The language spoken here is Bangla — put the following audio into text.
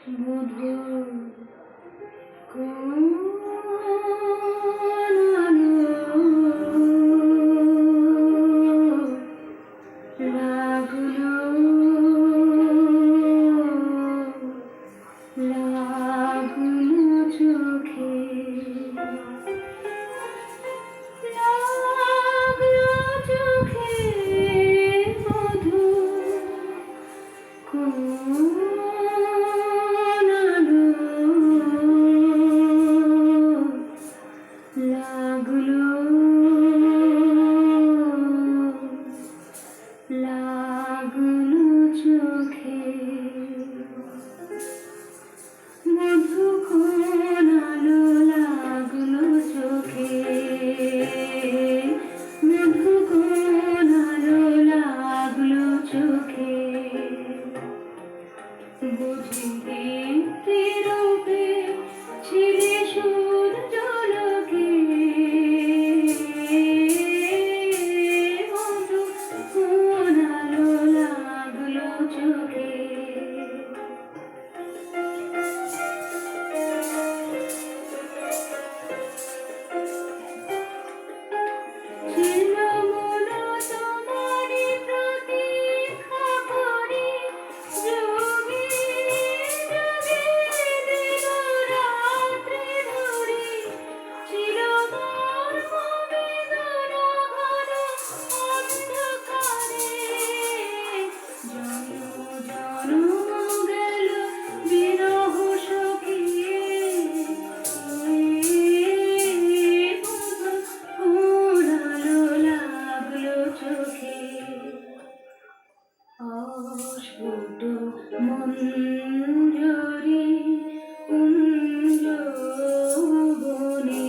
মধুর কোন লাগলো লাগলো চোখে লাগলো চোখে মধুর কোন লাগলো লাগলো চোখে মধু কোন আলো লাগলো চোখে মধু কোন আলো লাগলো চোখে বুঝি তীরূপে ছিলে সূর্যালোকে মধু কোন আলো লাগলো চোখে ছিল মন তোমারি প্রতীক্ষা করি যোগে যোগে দিবারাত্রি ধরি ছিল মোর বেদনা ঘন অন্ধকারে জনম জনম গেল বিরহ সখিয়ে কোন আলো লাগলো চোখে অস্ফুট মঞ্জরি কুঞ্জ বনে